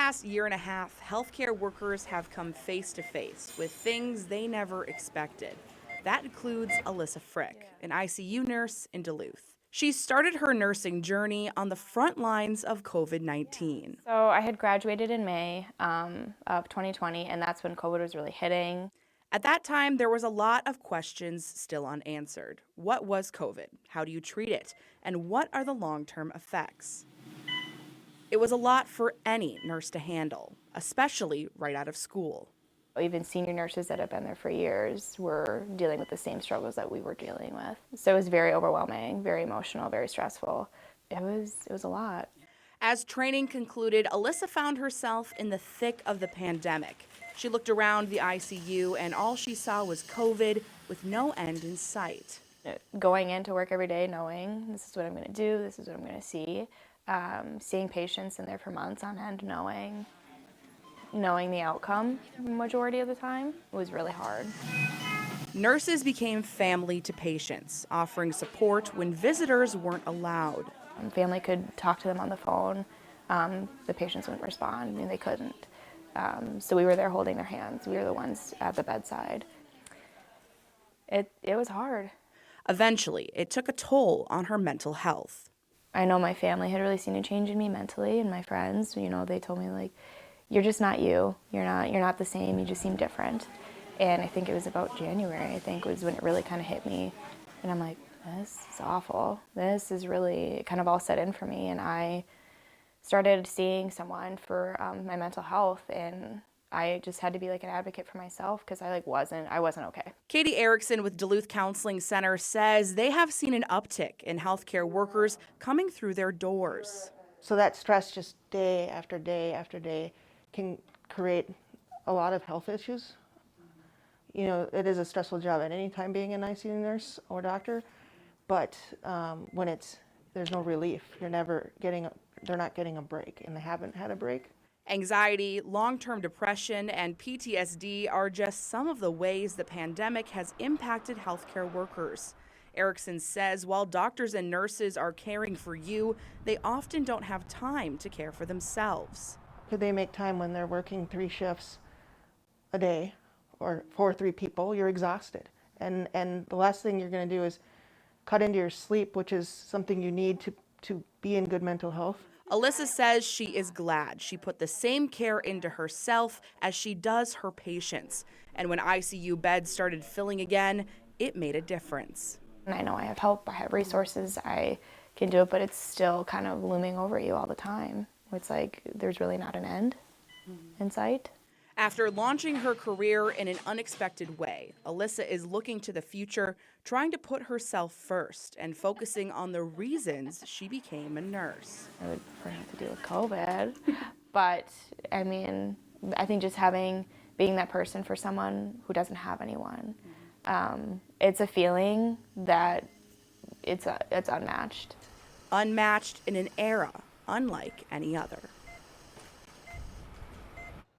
past year and a half, healthcare workers have come face to face with things they never expected. That includes Alyssa Frick, an ICU nurse in Duluth. She started her nursing journey on the front lines of COVID-19. So I had graduated in May of 2020, and that's when COVID was really hitting. At that time, there was a lot of questions still unanswered. What was COVID? How do you treat it? And what are the long-term effects? It was a lot for any nurse to handle, especially right out of school. Even senior nurses that have been there for years were dealing with the same struggles that we were dealing with. So it was very overwhelming, very emotional, very stressful. It was a lot. As training concluded, Alyssa found herself in the thick of the pandemic. She looked around the ICU and all she saw was COVID with no end in sight. Going into work every day knowing this is what I'm going to do, this is what I'm going to see. Seeing patients in there for months on end, knowing the outcome majority of the time was really hard. Nurses became family to patients, offering support when visitors weren't allowed. Family could talk to them on the phone. The patients wouldn't respond. I mean, they couldn't. So we were there holding their hands. We were the ones at the bedside. It was hard. Eventually, it took a toll on her mental health. I know my family had really seen a change in me mentally, and my friends, they told me, like, you're just not you. You're not the same. You just seem different. And I think it was about January, was when it really kind of hit me. And I'm like, this is awful. This is really kind of all set in for me. And I started seeing someone for my mental health, and I just had to be like an advocate for myself because I wasn't okay. Katie Erickson with Duluth Counseling Center says they have seen an uptick in healthcare workers coming through their doors. So that stress just day after day after day can create a lot of health issues. It is a stressful job at any time being an ICU nurse or doctor, but when there's no relief, they're not getting a break, and they haven't had a break. Anxiety, long-term depression, and PTSD are just some of the ways the pandemic has impacted healthcare workers. Erickson says while doctors and nurses are caring for you, they often don't have time to care for themselves. Could they make time when they're working 3 shifts a day or for 3 people? You're exhausted. And the last thing you're going to do is cut into your sleep, which is something you need to be in good mental health. Alyssa says she is glad she put the same care into herself as she does her patients. And when ICU beds started filling again, it made a difference. And I know I have help, I have resources, I can do it, but it's still kind of looming over you all the time. It's like there's really not an end in sight. After launching her career in an unexpected way, Alyssa is looking to the future, trying to put herself first and focusing on the reasons she became a nurse. It would probably have to do with COVID, but I mean, I think just being that person for someone who doesn't have anyone, it's a feeling that it's unmatched. Unmatched in an era unlike any other.